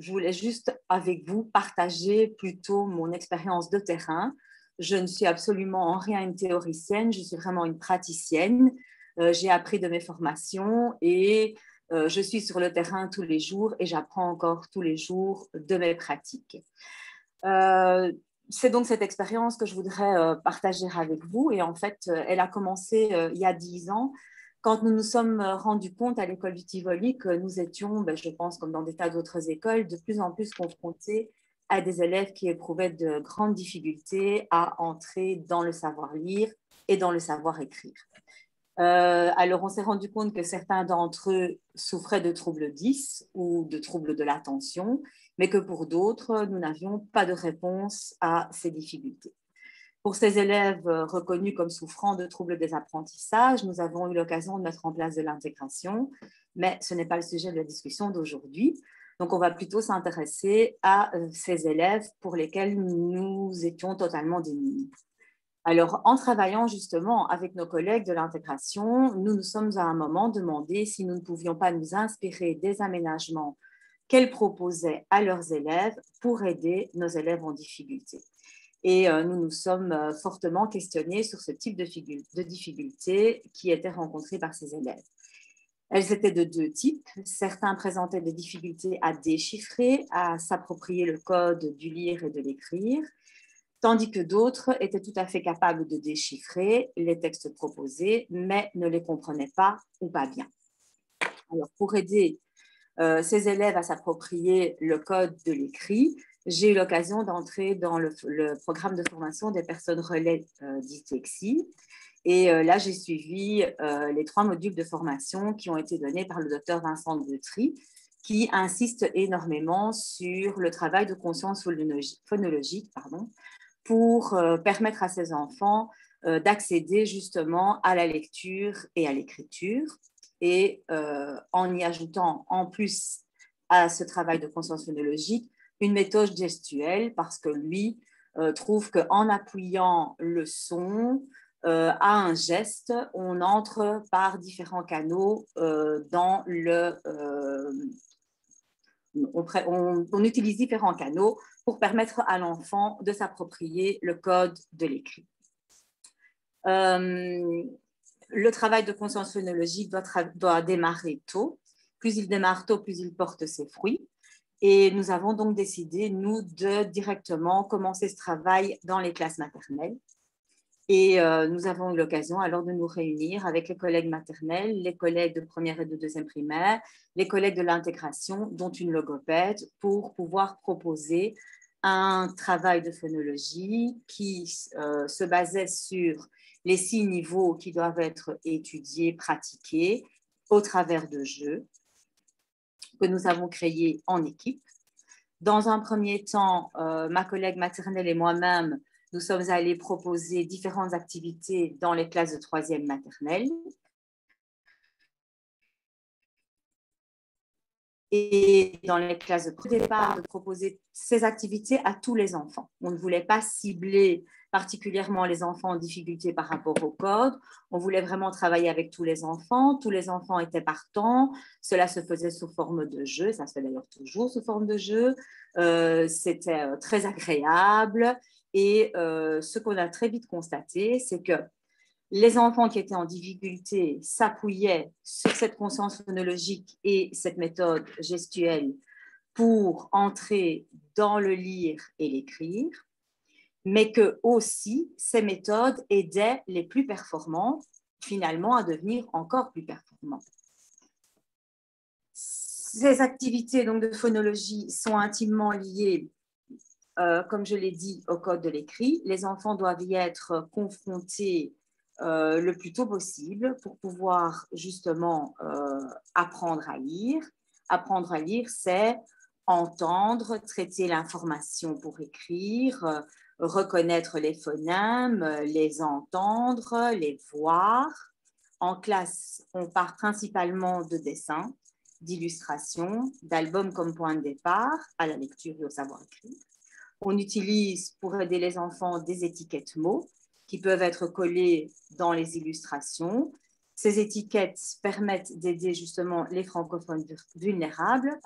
voulais juste avec vous partager plutôt mon expérience de terrain. Je ne suis absolument en rien une théoricienne, je suis vraiment une praticienne. J'ai appris de mes formations et je suis sur le terrain tous les jours et j'apprends encore tous les jours de mes pratiques. C'est donc cette expérience que je voudrais partager avec vous. Et en fait, elle a commencé il y a 10 ans, quand nous nous sommes rendus compte à l'école du Tivoli que nous étions, je pense, comme dans des tas d'autres écoles, de plus en plus confrontés à des élèves qui éprouvaient de grandes difficultés à entrer dans le savoir-lire et dans le savoir-écrire. Alors, on s'est rendu compte que certains d'entre eux souffraient de troubles 10 ou de troubles de l'attention, mais que pour d'autres, nous n'avions pas de réponse à ces difficultés. Pour ces élèves reconnus comme souffrant de troubles des apprentissages, nous avons eu l'occasion de mettre en place de l'intégration, mais ce n'est pas le sujet de la discussion d'aujourd'hui. Donc, on va plutôt s'intéresser à ces élèves pour lesquels nous étions totalement démunis. Alors, en travaillant justement avec nos collègues de l'intégration, nous nous sommes à un moment demandé si nous ne pouvions pas nous inspirer des aménagements qu'elles proposaient à leurs élèves pour aider nos élèves en difficulté. Et nous nous sommes fortement questionnés sur ce type de difficultés qui étaient rencontrées par ces élèves. Elles étaient de deux types. Certains présentaient des difficultés à déchiffrer, à s'approprier le code du lire et de l'écrire, tandis que d'autres étaient tout à fait capables de déchiffrer les textes proposés, mais ne les comprenaient pas ou pas bien. Alors, pour aider ces élèves à s'approprier le code de l'écrit, j'ai eu l'occasion d'entrer dans le programme de formation des personnes relais dyslexie. Et là, j'ai suivi les 3 modules de formation qui ont été donnés par le docteur Vincent Guthrie, qui insiste énormément sur le travail de conscience phonologique, pour permettre à ces enfants d'accéder justement à la lecture et à l'écriture. et en y ajoutant en plus à ce travail de conscience phonologique une méthode gestuelle parce que lui trouve qu'en appuyant le son à un geste, on entre par différents canaux dans le... on utilise différents canaux pour permettre à l'enfant de s'approprier le code de l'écrit. Le travail de conscience phonologique doit démarrer tôt. Plus il démarre tôt, plus il porte ses fruits. Et nous avons donc décidé, nous, de directement commencer ce travail dans les classes maternelles. Et nous avons eu l'occasion alors de nous réunir avec les collègues maternels, les collègues de première et de deuxième primaire, les collègues de l'intégration, dont une logopède, pour pouvoir proposer un travail de phonologie qui se basait sur les 6 niveaux qui doivent être étudiés, pratiqués au travers de jeux que nous avons créés en équipe. Dans un premier temps, ma collègue maternelle et moi-même, nous sommes allés proposer différentes activités dans les classes de 3e maternelle. Et dans les classes de départ, de proposer ces activités à tous les enfants. On ne voulait pas cibler particulièrement les enfants en difficulté par rapport au code. On voulait vraiment travailler avec tous les enfants. Tous les enfants étaient partants. Cela se faisait sous forme de jeu. Ça se fait d'ailleurs toujours sous forme de jeu. C'était très agréable. Et ce qu'on a très vite constaté, c'est que les enfants qui étaient en difficulté s'appuyaient sur cette conscience phonologique et cette méthode gestuelle pour entrer dans le lire et l'écrire, mais que aussi ces méthodes aidaient les plus performants finalement à devenir encore plus performants. Ces activités donc, de phonologie sont intimement liées, comme je l'ai dit, au code de l'écrit. Les enfants doivent y être confrontés le plus tôt possible pour pouvoir justement apprendre à lire. Apprendre à lire, c'est entendre, traiter l'information pour écrire, reconnaître les phonèmes, les entendre, les voir. En classe, on part principalement de dessins, d'illustrations, d'albums comme point de départ à la lecture et au savoir-écrire. On utilise pour aider les enfants des étiquettes mots qui peuvent être collées dans les illustrations. Ces étiquettes permettent d'aider justement les francophones vulnérables,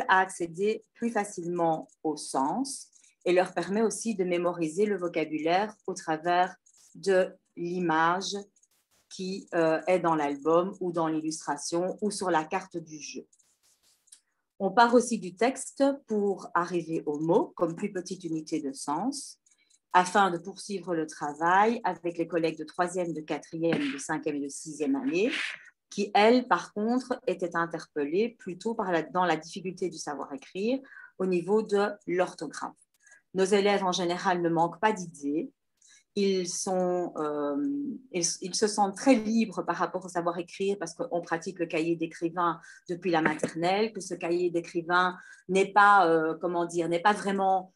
à accéder plus facilement au sens et leur permet aussi de mémoriser le vocabulaire au travers de l'image qui est dans l'album ou dans l'illustration ou sur la carte du jeu. On part aussi du texte pour arriver aux mots comme plus petite unité de sens, afin de poursuivre le travail avec les collègues de 3e, de 4e, de 5e et de 6e année, qui, elles, par contre, étaient interpellées plutôt dans la difficulté du savoir-écrire au niveau de l'orthographe. Nos élèves, en général, ne manquent pas d'idées. Ils se sentent très libres par rapport au savoir-écrire parce qu'on pratique le cahier d'écrivain depuis la maternelle, que ce cahier d'écrivain n'est pas, n'est pas vraiment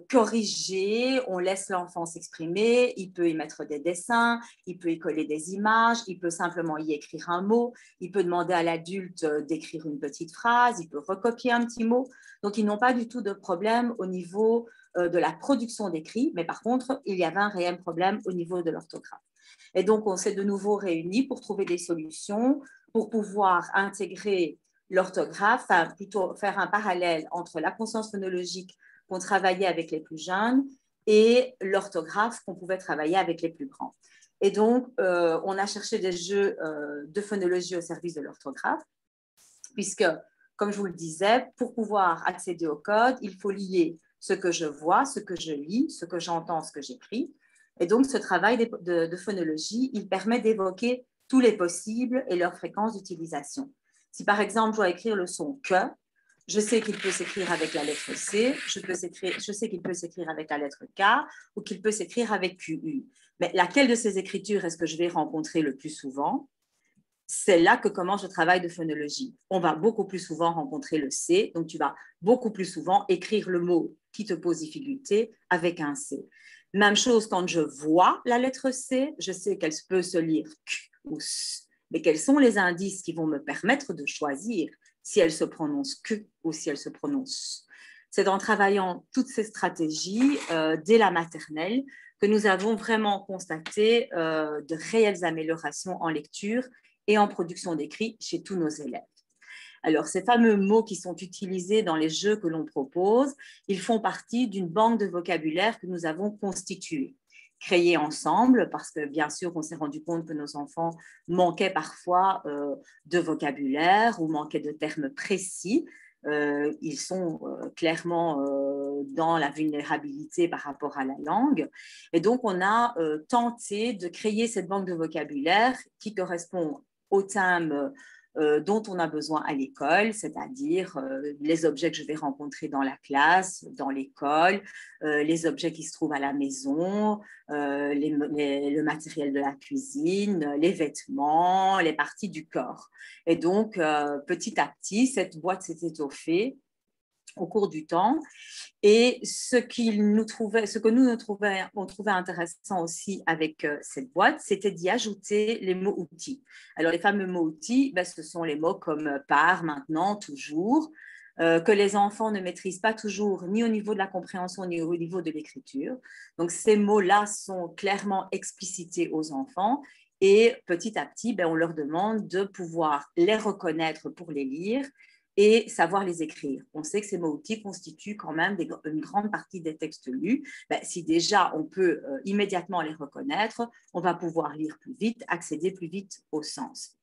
corrigé, on laisse l'enfant s'exprimer, il peut y mettre des dessins, il peut y coller des images, il peut simplement y écrire un mot, il peut demander à l'adulte d'écrire une petite phrase, il peut recopier un petit mot. Donc, ils n'ont pas du tout de problème au niveau de la production d'écrit, mais par contre, il y avait un réel problème au niveau de l'orthographe. Et donc, on s'est de nouveau réunis pour trouver des solutions pour pouvoir intégrer l'orthographe, enfin plutôt faire un parallèle entre la conscience phonologique qu'on travaillait avec les plus jeunes et l'orthographe qu'on pouvait travailler avec les plus grands. Et donc, on a cherché des jeux de phonologie au service de l'orthographe, puisque, comme je vous le disais, pour pouvoir accéder au code, il faut lier ce que je vois, ce que je lis, ce que j'entends, ce que j'écris. Et donc, ce travail de phonologie, il permet d'évoquer tous les possibles et leur fréquence d'utilisation. Si, par exemple, je dois écrire le son « que », je sais qu'il peut s'écrire avec la lettre C, je sais qu'il peut s'écrire avec la lettre K ou qu'il peut s'écrire avec QU. Mais laquelle de ces écritures est-ce que je vais rencontrer le plus souvent? C'est là que commence le travail de phonologie. On va beaucoup plus souvent rencontrer le C, donc tu vas beaucoup plus souvent écrire le mot qui te pose difficulté avec un C. Même chose quand je vois la lettre C, je sais qu'elle peut se lire Q ou S. mais quels sont les indices qui vont me permettre de choisir si elle se prononce que ou si elle se prononce. C'est en travaillant toutes ces stratégies dès la maternelle que nous avons vraiment constaté de réelles améliorations en lecture et en production d'écrit chez tous nos élèves. Alors, ces fameux mots qui sont utilisés dans les jeux que l'on propose, ils font partie d'une banque de vocabulaire que nous avons constituée, créée ensemble, parce que bien sûr, on s'est rendu compte que nos enfants manquaient parfois de vocabulaire ou manquaient de termes précis. Ils sont clairement dans la vulnérabilité par rapport à la langue. Et donc, on a tenté de créer cette banque de vocabulaire qui correspond au thème dont on a besoin à l'école, c'est-à-dire les objets que je vais rencontrer dans la classe, dans l'école, les objets qui se trouvent à la maison, le matériel de la cuisine, les vêtements, les parties du corps. Et donc, petit à petit, cette boîte s'est étoffée au cours du temps. Et ce que nous trouvait intéressant aussi avec cette boîte, c'était d'y ajouter les mots outils. Alors, les fameux mots outils, ce sont les mots comme par, maintenant, toujours, que les enfants ne maîtrisent pas toujours ni au niveau de la compréhension ni au niveau de l'écriture. Donc, ces mots-là sont clairement explicités aux enfants. Et petit à petit, on leur demande de pouvoir les reconnaître pour les lire et savoir les écrire. On sait que ces mots-outils constituent quand même une grande partie des textes lus. Si déjà on peut immédiatement les reconnaître, on va pouvoir lire plus vite, accéder plus vite au sens.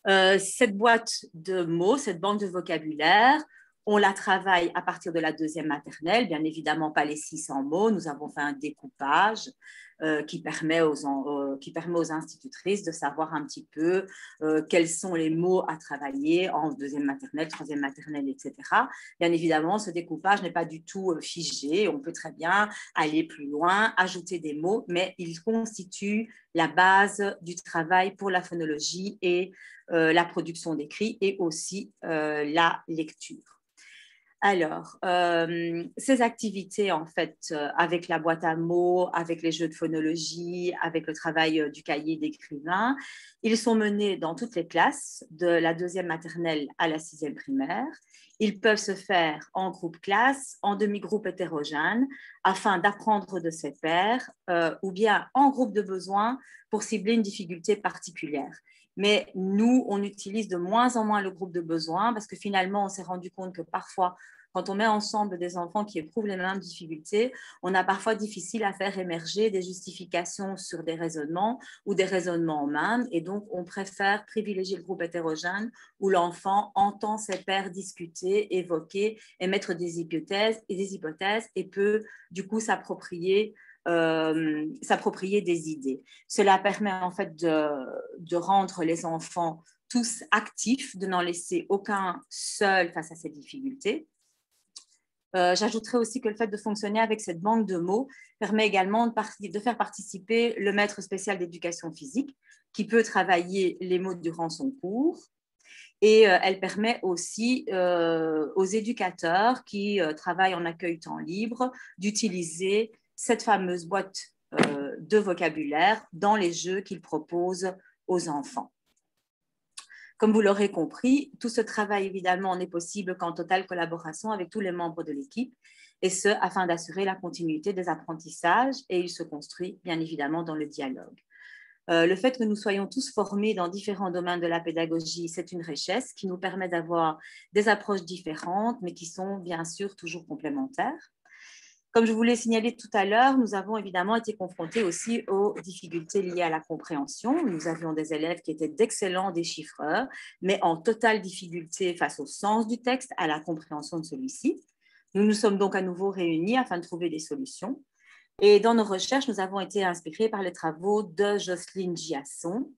Cette boîte de mots, cette banque de vocabulaire, on la travaille à partir de la 2e maternelle, bien évidemment pas les 600 mots, nous avons fait un découpage qui permet aux institutrices de savoir un petit peu quels sont les mots à travailler en 2e maternelle, 3e maternelle, etc. Bien évidemment, ce découpage n'est pas du tout figé, on peut très bien aller plus loin, ajouter des mots, mais il constitue la base du travail pour la phonologie et la production d'écrit et aussi la lecture. Alors, ces activités, en fait, avec la boîte à mots, avec les jeux de phonologie, avec le travail du cahier d'écrivain, ils sont menés dans toutes les classes, de la 2e maternelle à la 6e primaire. Ils peuvent se faire en groupe classe, en demi-groupe hétérogène, afin d'apprendre de ses pairs, ou bien en groupe de besoin pour cibler une difficulté particulière. Mais nous, on utilise de moins en moins le groupe de besoin parce que finalement, on s'est rendu compte que parfois, quand on met ensemble des enfants qui éprouvent les mêmes difficultés, on a parfois difficile à faire émerger des justifications sur des raisonnements ou des raisonnements en même. Et donc, on préfère privilégier le groupe hétérogène où l'enfant entend ses pairs discuter, évoquer, émettre des hypothèses et peut du coup s'approprier des idées. Cela permet en fait de rendre les enfants tous actifs, de n'en laisser aucun seul face à ces difficultés. J'ajouterais aussi que le fait de fonctionner avec cette banque de mots permet également de faire participer le maître spécial d'éducation physique qui peut travailler les mots durant son cours. Et elle permet aussi aux éducateurs qui travaillent en accueil temps libre d'utiliser cette fameuse boîte de vocabulaire dans les jeux qu'ils proposent aux enfants. Comme vous l'aurez compris, tout ce travail, évidemment, n'est possible qu'en totale collaboration avec tous les membres de l'équipe, et ce, afin d'assurer la continuité des apprentissages, et il se construit, bien évidemment, dans le dialogue. Le fait que nous soyons tous formés dans différents domaines de la pédagogie, c'est une richesse qui nous permet d'avoir des approches différentes, mais qui sont, bien sûr, toujours complémentaires. Comme je vous l'ai signalé tout à l'heure, nous avons évidemment été confrontés aussi aux difficultés liées à la compréhension. Nous avions des élèves qui étaient d'excellents déchiffreurs, mais en totale difficulté face au sens du texte, à la compréhension de celui-ci. Nous nous sommes donc à nouveau réunis afin de trouver des solutions. Et dans nos recherches, nous avons été inspirés par les travaux de Jocelyne Giasson,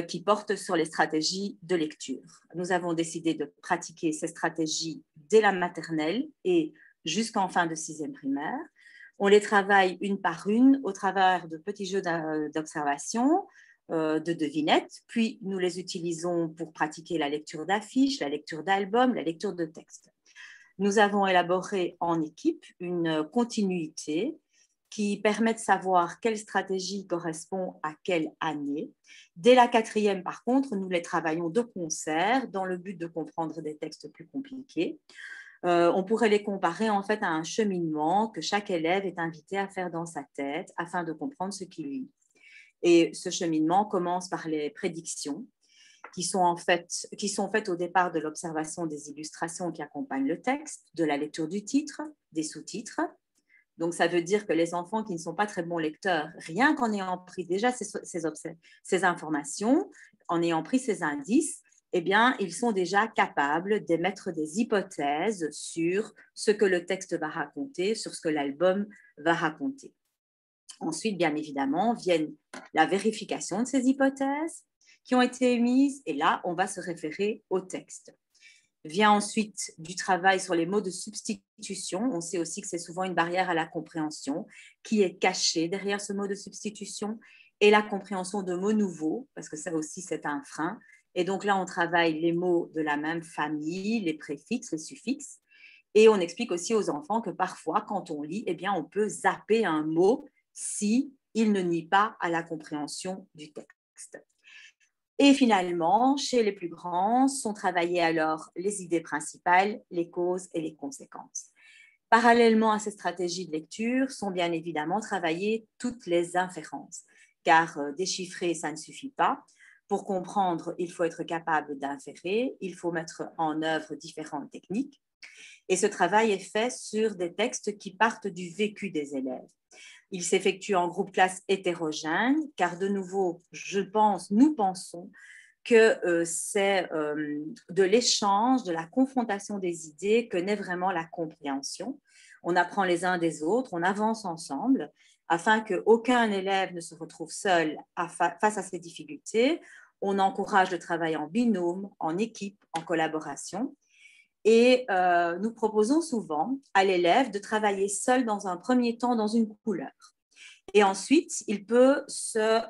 qui portent sur les stratégies de lecture. Nous avons décidé de pratiquer ces stratégies dès la maternelle et jusqu'en fin de 6e primaire. On les travaille une par une au travers de petits jeux d'observation, de devinettes, puis nous les utilisons pour pratiquer la lecture d'affiches, la lecture d'albums, la lecture de textes. Nous avons élaboré en équipe une continuité qui permet de savoir quelle stratégie correspond à quelle année. Dès la 4e, par contre, nous les travaillons de concert dans le but de comprendre des textes plus compliqués. On pourrait les comparer en fait à un cheminement que chaque élève est invité à faire dans sa tête afin de comprendre ce qu'il lit. Et ce cheminement commence par les prédictions qui sont faites au départ de l'observation des illustrations qui accompagnent le texte, de la lecture du titre, des sous-titres. Donc, ça veut dire que les enfants qui ne sont pas très bons lecteurs, rien qu'en ayant pris déjà ces informations, en ayant pris ces indices, eh bien, ils sont déjà capables d'émettre des hypothèses sur ce que le texte va raconter, sur ce que l'album va raconter. Ensuite, bien évidemment, viennent la vérification de ces hypothèses qui ont été émises, et là, on va se référer au texte. Vient ensuite du travail sur les mots de substitution. On sait aussi que c'est souvent une barrière à la compréhension qui est cachée derrière ce mot de substitution, et la compréhension de mots nouveaux, parce que ça aussi, c'est un frein. Et donc là, on travaille les mots de la même famille, les préfixes, les suffixes, et on explique aussi aux enfants que parfois, quand on lit, eh bien, on peut zapper un mot si il ne nuit pas à la compréhension du texte. Et finalement, chez les plus grands, sont travaillées alors les idées principales, les causes et les conséquences. Parallèlement à ces stratégies de lecture, sont bien évidemment travaillées toutes les inférences, car déchiffrer, ça ne suffit pas. Pour comprendre, il faut être capable d'inférer, il faut mettre en œuvre différentes techniques. Et ce travail est fait sur des textes qui partent du vécu des élèves. Il s'effectue en groupe classe hétérogène, car de nouveau, nous pensons que c'est de l'échange, de la confrontation des idées que naît vraiment la compréhension. On apprend les uns des autres, on avance ensemble, afin qu'aucun élève ne se retrouve seul face à ces difficultés. On encourage le travail en binôme, en équipe, en collaboration. Et nous proposons souvent à l'élève de travailler seul dans un premier temps dans une couleur. Et ensuite, il peut se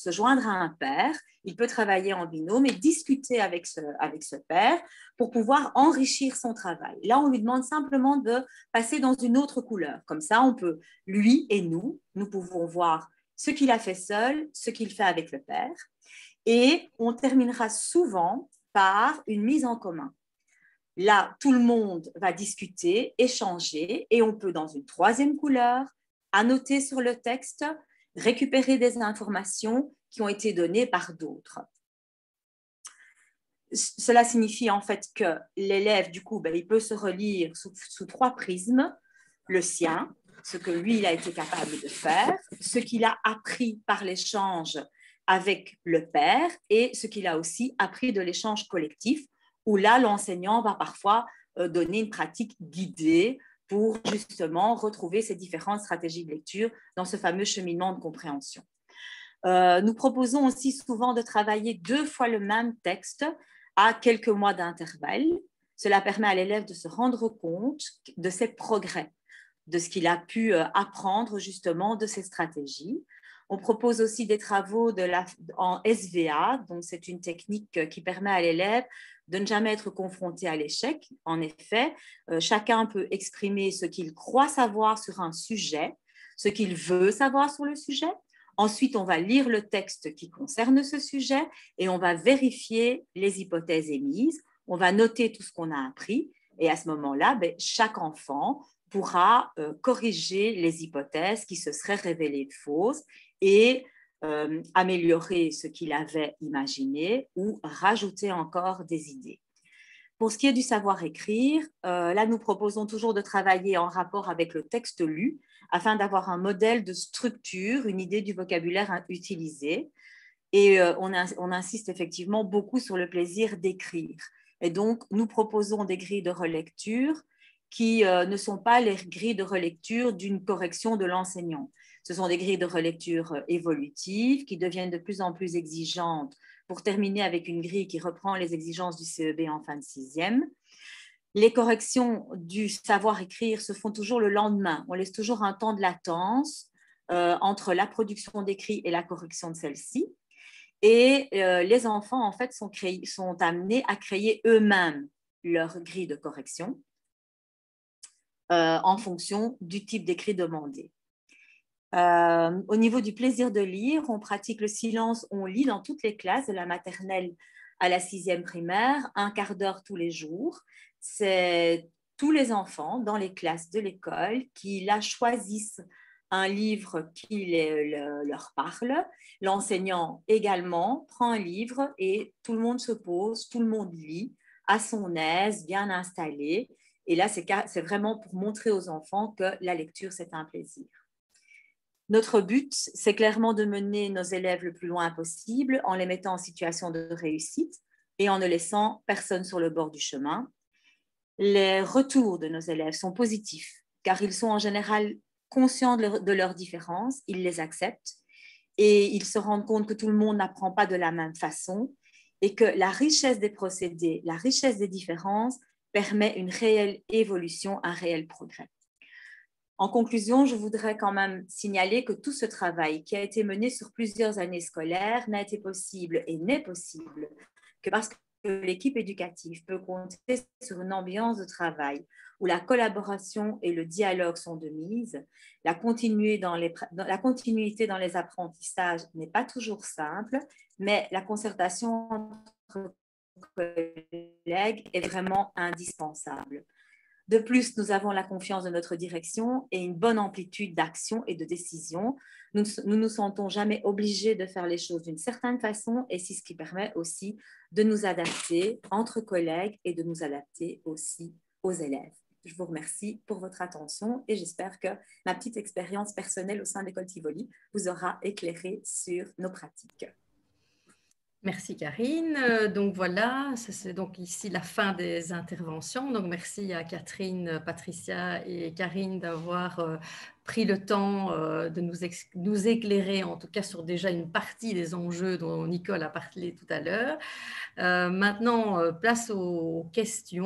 joindre à un père, il peut travailler en binôme et discuter avec ce père pour pouvoir enrichir son travail. Là, on lui demande simplement de passer dans une autre couleur. Comme ça, on peut, lui et nous pouvons voir ce qu'il a fait seul, ce qu'il fait avec le père. Et on terminera souvent par une mise en commun. Là, tout le monde va discuter, échanger, et on peut, dans une troisième couleur, annoter sur le texte, récupérer des informations qui ont été données par d'autres. Cela signifie en fait que l'élève, du coup, il peut se relire sous 3 prismes, le sien, ce que lui, il a été capable de faire, ce qu'il a appris par l'échange avec le père et ce qu'il a aussi appris de l'échange collectif, où là, l'enseignant va parfois donner une pratique guidée pour justement retrouver ces différentes stratégies de lecture dans ce fameux cheminement de compréhension. Nous proposons aussi souvent de travailler 2 fois le même texte à quelques mois d'intervalle. Cela permet à l'élève de se rendre compte de ses progrès, de ce qu'il a pu apprendre justement de ces stratégies. On propose aussi des travaux en SVA, donc c'est une technique qui permet à l'élève de ne jamais être confronté à l'échec. En effet, chacun peut exprimer ce qu'il croit savoir sur un sujet, ce qu'il veut savoir sur le sujet. Ensuite, on va lire le texte qui concerne ce sujet et on va vérifier les hypothèses émises. On va noter tout ce qu'on a appris et à ce moment-là, chaque enfant pourra corriger les hypothèses qui se seraient révélées fausses et améliorer ce qu'il avait imaginé ou rajouter encore des idées. Pour ce qui est du savoir-écrire, là, nous proposons toujours de travailler en rapport avec le texte lu afin d'avoir un modèle de structure, une idée du vocabulaire utilisé. Et on insiste effectivement beaucoup sur le plaisir d'écrire. Et donc, nous proposons des grilles de relecture qui ne sont pas les grilles de relecture d'une correction de l'enseignant. Ce sont des grilles de relecture évolutives qui deviennent de plus en plus exigeantes pour terminer avec une grille qui reprend les exigences du CEB en fin de 6e. Les corrections du savoir-écrire se font toujours le lendemain. On laisse toujours un temps de latence entre la production d'écrit et la correction de celle-ci. Et les enfants, en fait, sont amenés à créer eux-mêmes leur grille de correction. en fonction du type d'écrit demandé. Au niveau du plaisir de lire, on pratique le silence, on lit dans toutes les classes, de la maternelle à la 6e primaire, 1/4 d'heure tous les jours. C'est tous les enfants dans les classes de l'école qui là choisissent un livre qui leur parle. L'enseignant également prend un livre et tout le monde se pose, tout le monde lit à son aise, bien installé. Et là, c'est vraiment pour montrer aux enfants que la lecture, c'est un plaisir. Notre but, c'est clairement de mener nos élèves le plus loin possible en les mettant en situation de réussite et en ne laissant personne sur le bord du chemin. Les retours de nos élèves sont positifs car ils sont en général conscients de leurs différences, ils les acceptent et ils se rendent compte que tout le monde n'apprend pas de la même façon et que la richesse des procédés, la richesse des différences permet une réelle évolution, un réel progrès. En conclusion, je voudrais quand même signaler que tout ce travail qui a été mené sur plusieurs années scolaires n'a été possible et n'est possible que parce que l'équipe éducative peut compter sur une ambiance de travail où la collaboration et le dialogue sont de mise. La continuité dans les apprentissages n'est pas toujours simple, mais la concertation entre collègues est vraiment indispensable. De plus, nous avons la confiance de notre direction et une bonne amplitude d'action et de décision. Nous ne nous sentons jamais obligés de faire les choses d'une certaine façon et c'est ce qui permet aussi de nous adapter entre collègues et de nous adapter aussi aux élèves. Je vous remercie pour votre attention et j'espère que ma petite expérience personnelle au sein de l'école Tivoli vous aura éclairé sur nos pratiques. Merci Karine. Donc voilà, c'est donc ici la fin des interventions. Donc merci à Catherine, Patricia et Karine d'avoir pris le temps de nous éclairer, en tout cas sur déjà une partie des enjeux dont Nicole a parlé tout à l'heure. Maintenant, place aux questions.